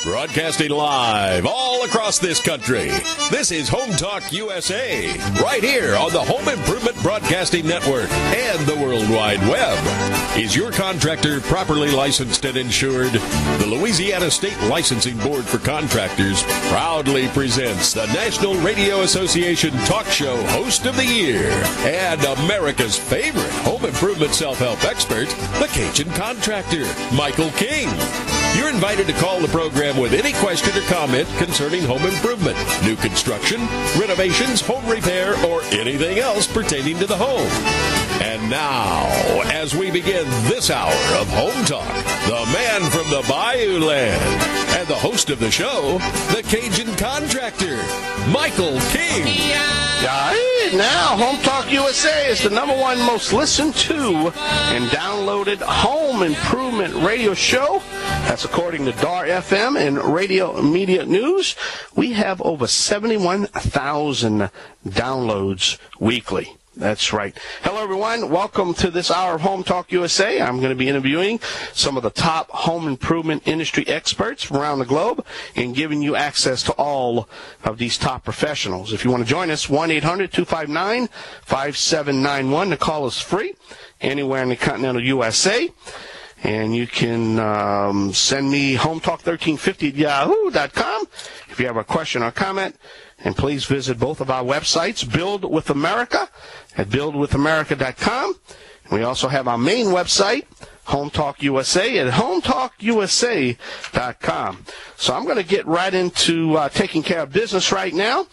Broadcasting live all across this country. This is Home Talk USA, right here on the Home Improvement Broadcasting Network and the World Wide Web. Is your contractor properly licensed and insured? The Louisiana State Licensing Board for Contractors proudly presents the National Radio Association Talk Show Host of the Year and America's favorite home improvement self-help expert, the Cajun Contractor, Michael King. You're invited to call the program with any question or comment concerning home improvement, new construction, renovations, home repair, or anything else pertaining to the home. And now, as we begin this hour of Home Talk, the man from the Bayou Land and the host of the show, the Cajun Contractor, Michael King. Now, Home Talk USA is the #1 most listened to and downloaded home improvement radio show. That's according to DAR FM and Radio Media News. We have over 71,000 downloads weekly. That's right. Hello, everyone. Welcome to this hour of Home Talk USA. I'm going to be interviewing some of the top home improvement industry experts from around the globe and giving you access to all of these top professionals. If you want to join us, 1-800-259-5791. The call is free anywhere in the continental USA. And you can send me hometalk1350 at yahoo.com if you have a question or comment. And please visit both of our websites, Build With America at buildwithamerica.com. And we also have our main website, Home Talk USA, at hometalkusa.com. So I'm going to get right into taking care of business right now.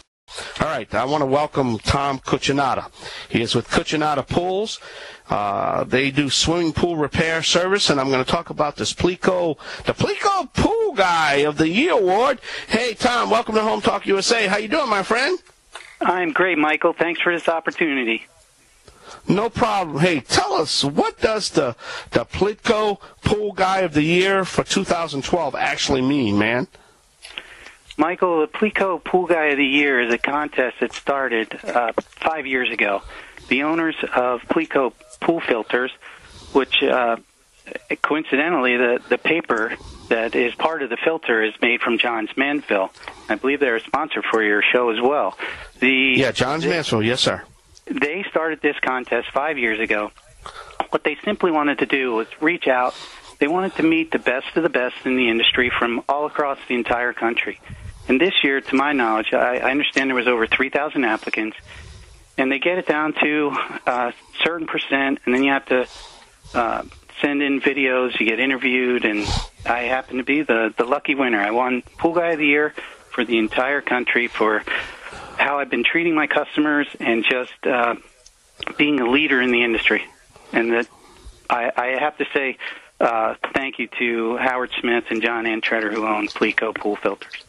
All right, I want to welcome Tom Cucinotta. He is with Cucinotta Pools. They do swimming pool repair service, and I'm going to talk about this Pleatco Poolguy of the Year award. Hey, Tom, welcome to Home Talk USA. How you doing, my friend? I'm great, Michael. Thanks for this opportunity. No problem. Hey, tell us, what does the Pleatco Poolguy of the Year for 2012 actually mean, man? Michael, the Pleatco Poolguy of the Year is a contest that started 5 years ago. The owners of Pleatco Pool Filters, which coincidentally the paper that is part of the filter is made from Johns Manville. I believe they're a sponsor for your show as well. Johns Manville, yes, sir. They started this contest 5 years ago. What they simply wanted to do was reach out. They wanted to meet the best of the best in the industry from all across the entire country. And this year, to my knowledge, I understand there was over 3,000 applicants, and they get it down to a certain percent, and then you have to send in videos, you get interviewed, and I happen to be the lucky winner. I won Pool Guy of the Year for the entire country for how I've been treating my customers and just being a leader in the industry. And that I have to say thank you to Howard Smith and John Antretter, who own Pleatco Pool Filters.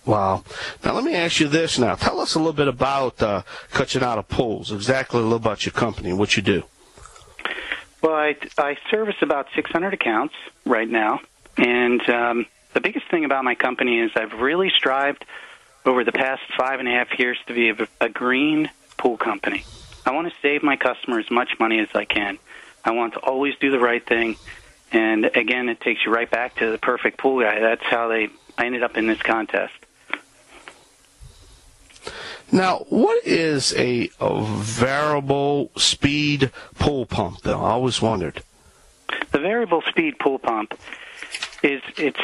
Wow. Now, let me ask you this now. Tell us a little bit about Cucinotta Pools, exactly a little about your company and what you do. Well, I service about 600 accounts right now, and the biggest thing about my company is I've really strived over the past 5.5 years to be a green pool company. I want to save my customers as much money as I can. I want to always do the right thing, and again, it takes you right back to the perfect pool guy. That's how I ended up in this contest. Now, what is a variable speed pool pump, though? I always wondered. The variable speed pool pump it's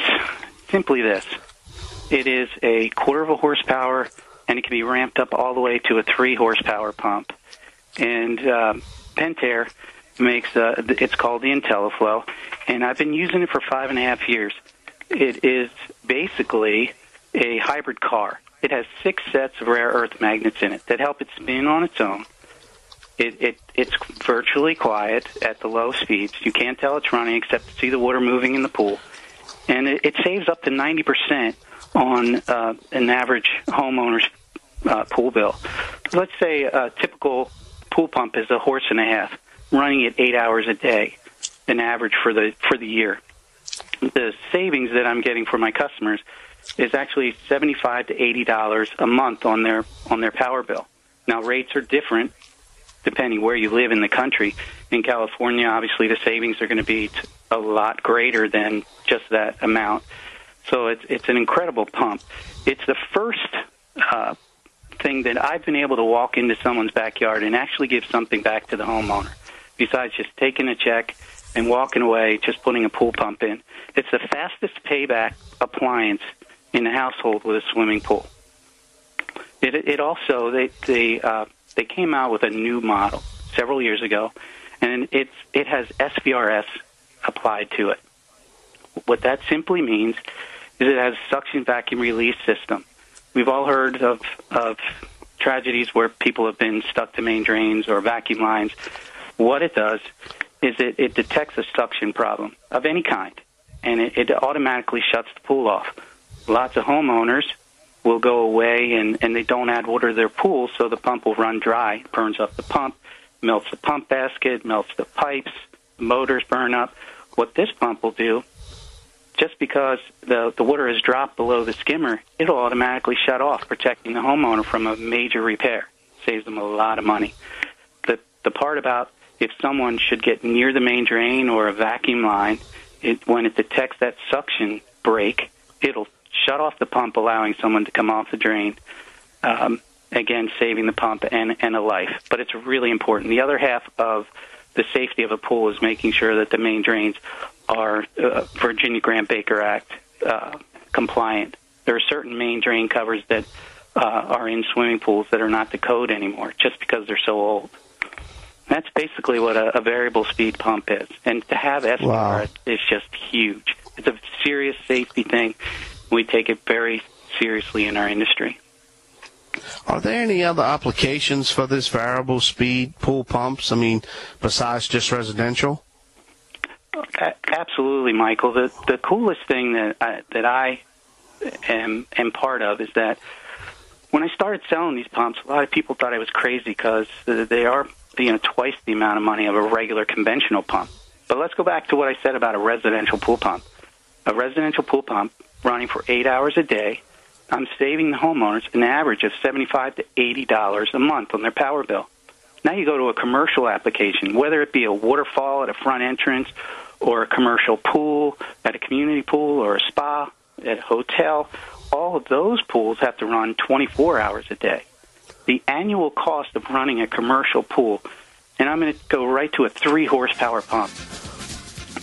simply this. It is a 1/4 of a horsepower, and it can be ramped up all the way to a 3 horsepower pump. And Pentair makes it's called the IntelliFlow, and I've been using it for 5.5 years. It is basically a hybrid car. It has 6 sets of rare earth magnets in it that help it spin on its own. It's virtually quiet at the low speeds. You can't tell it's running except to see the water moving in the pool. And it saves up to 90% on an average homeowner's pool bill. Let's say a typical pool pump is 1.5 horses, running it 8 hours a day, an average for the year. The savings that I'm getting for my customers is actually $75 to $80 a month on their power bill. Now, rates are different depending where you live in the country. In California, obviously, the savings are going to be a lot greater than just that amount. So it's an incredible pump. It's the first thing that I've been able to walk into someone's backyard and actually give something back to the homeowner, besides just taking a check and walking away, just putting a pool pump in. It's the fastest payback appliance in the household with a swimming pool. It also, they came out with a new model several years ago, and it has SVRS applied to it. What that simply means is it has a suction vacuum release system. We've all heard of tragedies where people have been stuck to main drains or vacuum lines. What it does is it detects a suction problem of any kind, and it automatically shuts the pool off. Lots of homeowners will go away and they don't add water to their pool, so the pump will run dry, burns up the pump, melts the pump basket, melts the pipes, the motors burn up. What this pump will do, just because the water has dropped below the skimmer, it'll automatically shut off, protecting the homeowner from a major repair. Saves them a lot of money. The part about if someone should get near the main drain or a vacuum line, when it detects that suction break, it'll shut off the pump, allowing someone to come off the drain, again, saving the pump and a life. But it's really important. The other half of the safety of a pool is making sure that the main drains are Virginia Grant-Baker Act compliant. There are certain main drain covers that are in swimming pools that are not the code anymore just because they're so old. That's basically what a variable speed pump is. And to have SVR is just huge. It's a serious safety thing. We take it very seriously in our industry. Are there any other applications for this variable speed pool pumps? I mean, besides just residential? Absolutely, Michael. The coolest thing that I am part of is that when I started selling these pumps, a lot of people thought I was crazy because they are twice the amount of money of a regular conventional pump. But let's go back to what I said about a residential pool pump. A residential pool pump running for 8 hours a day, I'm saving the homeowners an average of $75 to $80 a month on their power bill. Now you go to a commercial application, whether it be a waterfall at a front entrance or a commercial pool at a community pool or a spa at a hotel, all of those pools have to run 24 hours a day. The annual cost of running a commercial pool, and I'm going to go right to a 3-horsepower pump.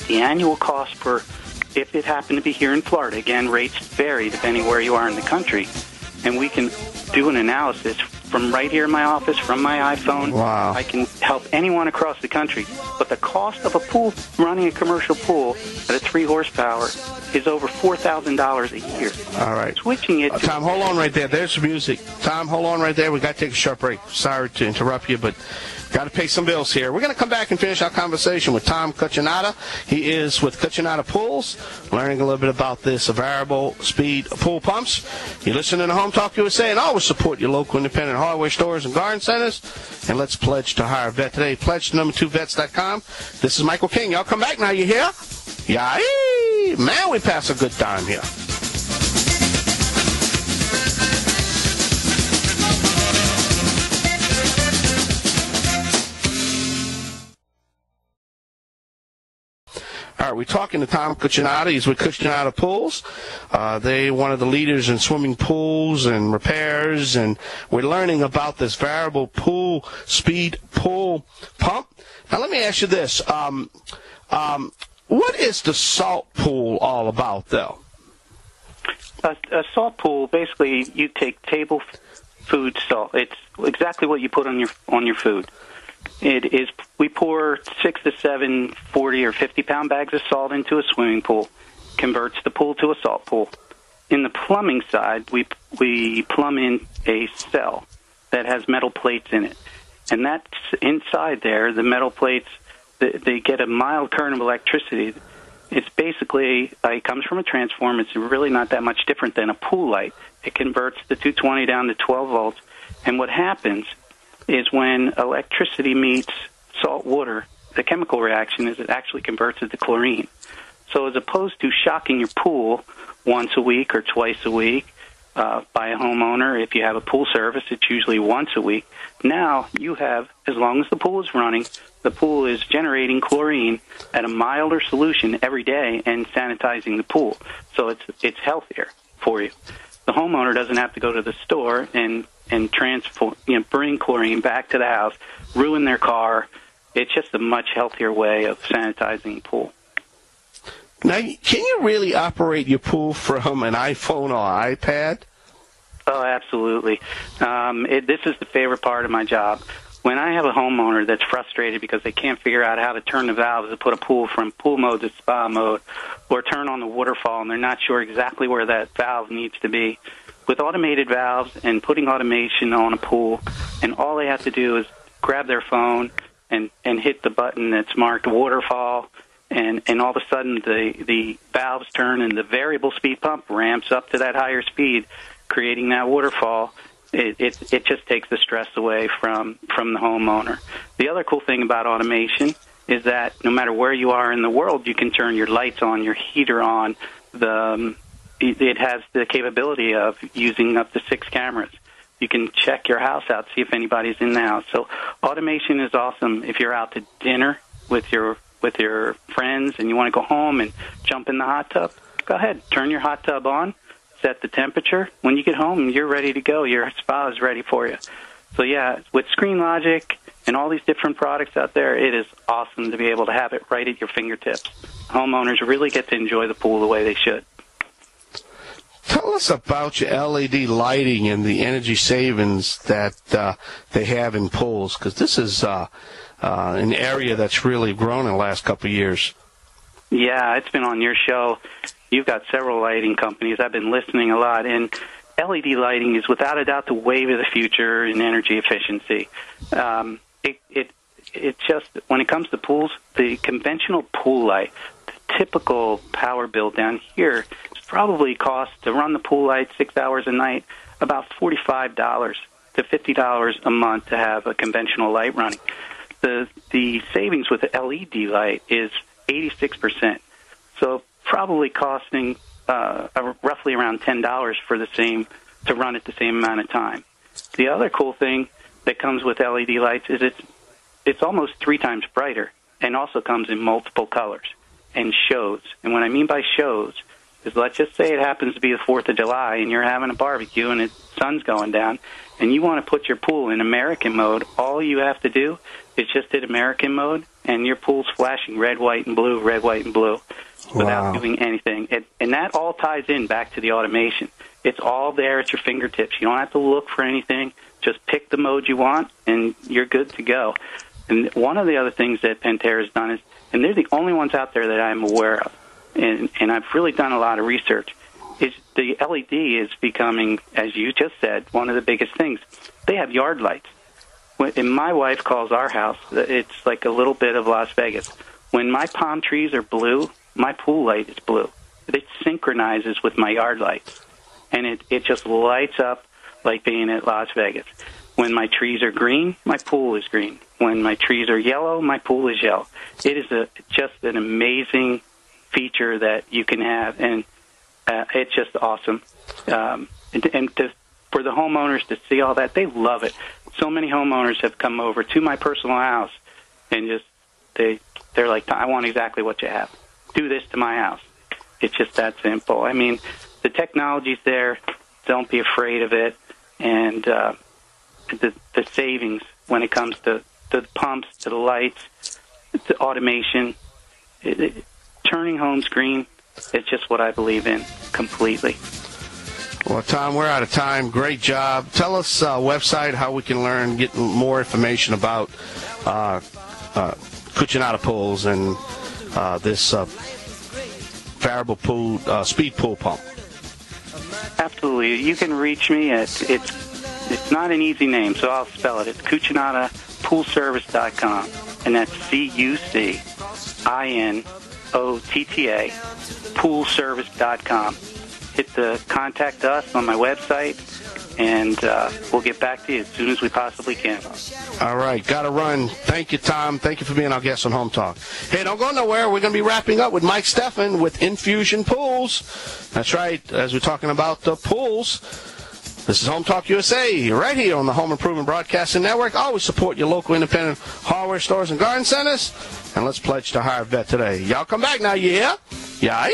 The annual cost per, if it happened to be here in Florida, again, rates vary depending where you are in the country, and we can do an analysis from right here in my office, from my iPhone. Wow. I can help anyone across the country. But the cost of a pool, running a commercial pool at a 3-horsepower, is over $4,000 a year. All right. Switching it to... Tom, hold on right there. There's some music. Tom, hold on right there. We got to take a short break. Sorry to interrupt you, but got to pay some bills here. We're going to come back and finish our conversation with Tom Cucinotta. He is with Cucinotta Pools, learning a little bit about this variable speed pool pumps. You're listening to Home Talk USA, and always support your local independent hardware stores and garden centers. And let's pledge to hire a vet today. Pledge to number2vets.com. This is Michael King. Y'all come back now. You hear? Yeah, man, we pass a good time here. All right, we're talking to Tom Cucinotta. He's with Cucinotta Pools. They're one of the leaders in swimming pools and repairs, and we're learning about this variable pool speed pool pump. Now, let me ask you this. What is the salt pool all about, though? A salt pool, basically, you take table food salt. It's exactly what you put on your food. It is. We pour 6 to 7 40 or 50-pound bags of salt into a swimming pool, converts the pool to a salt pool. In the plumbing side, we plumb in a cell that has metal plates in it, and that's inside there. The metal plates, they get a mild current of electricity. It's basically, it comes from a transformer. It's really not that much different than a pool light. It converts the 220 down to 12 volts, and what happens is when electricity meets salt water, the chemical reaction is it actually converts it to chlorine. So as opposed to shocking your pool once a week or twice a week, by a homeowner. If you have a pool service, it's usually once a week. Now you have, as long as the pool is running, the pool is generating chlorine at a milder solution every day and sanitizing the pool. So it's healthier for you. The homeowner doesn't have to go to the store and bring chlorine back to the house, ruin their car. It's just a much healthier way of sanitizing the pool. Now, can you really operate your pool from an iPhone or iPad? Oh, absolutely. This is the favorite part of my job. When I have a homeowner that's frustrated because they can't figure out how to turn the valves to put a pool from pool mode to spa mode, or turn on the waterfall, and they're not sure exactly where that valve needs to be, with automated valves and putting automation on a pool, and all they have to do is grab their phone and hit the button that's marked waterfall, and all of a sudden the valves turn and the variable speed pump ramps up to that higher speed, creating that waterfall. It just takes the stress away from the homeowner. The other cool thing about automation is that no matter where you are in the world, you can turn your lights on, your heater on. It has the capability of using up to 6 cameras. You can check your house out, see if anybody's in the house. So automation is awesome. If you're out to dinner with your friends and you want to go home and jump in the hot tub, go ahead, turn your hot tub on. Set the temperature. When you get home, you're ready to go. Your spa is ready for you. So, yeah, with Screen Logic and all these different products out there, it is awesome to be able to have it right at your fingertips. Homeowners really get to enjoy the pool the way they should. Tell us about your LED lighting and the energy savings that they have in pools, because this is an area that's really grown in the last couple of years. Yeah, it's been on your show. You've got several lighting companies. I've been listening a lot, and LED lighting is without a doubt the wave of the future in energy efficiency. It just, when it comes to pools, the conventional pool light, the typical power bill down here probably costs to run the pool light 6 hours a night about $45 to $50 a month to have a conventional light running. The savings with the LED light is 86%. So probably costing roughly around $10 for the same, to run it the same amount of time. The other cool thing that comes with LED lights is it's almost 3 times brighter, and also comes in multiple colors and shows. And what I mean by shows is, let's just say it happens to be the 4th of July and you're having a barbecue and the sun's going down and you want to put your pool in American mode. All you have to do is just hit American mode and your pool's flashing red, white, and blue, red, white, and blue without doing anything. And that all ties in back to the automation. It's all there at your fingertips. You don't have to look for anything. Just pick the mode you want and you're good to go. And one of the other things that Pentair has done is, and they're the only ones out there that I'm aware of, and I've really done a lot of research, is the LED is becoming, as you just said, one of the biggest things. They have yard lights. And my wife calls our house, it's like a little bit of Las Vegas. When my palm trees are blue, my pool light is blue. It synchronizes with my yard lights. And it just lights up like being at Las Vegas. When my trees are green, my pool is green. When my trees are yellow, my pool is yellow. It is just an amazing feature that you can have, and it's just awesome. For the homeowners to see all that, they love it. So many homeowners have come over to my personal house, and just they're like, I want exactly what you have. Do this to my house. It's just that simple. I mean, the technology's there. Don't be afraid of it. And the savings when it comes to the pumps, to the lights, to automation, turning homes green, it's just what I believe in completely. Well, Tom, we're out of time. Great job. Tell us website, how we can learn, get more information about Cucinotta pools and this variable pool, speed pool pump. Absolutely. You can reach me at, it's not an easy name, so I'll spell it. It's CucinottaPoolService.com, and that's Cucinotta, poolservice.com. Hit the contact us on my website, and we'll get back to you as soon as we possibly can. All right, got to run. Thank you, Tom. Thank you for being our guest on Home Talk. Hey, don't go nowhere. We're going to be wrapping up with Mike Steffen with Infusion Pools. That's right, as we're talking about the pools. This is Home Talk USA, right here on the Home Improvement Broadcasting Network. Always support your local independent hardware stores and garden centers. And let's pledge to hire a vet today. Y'all come back now, yeah? Yeah.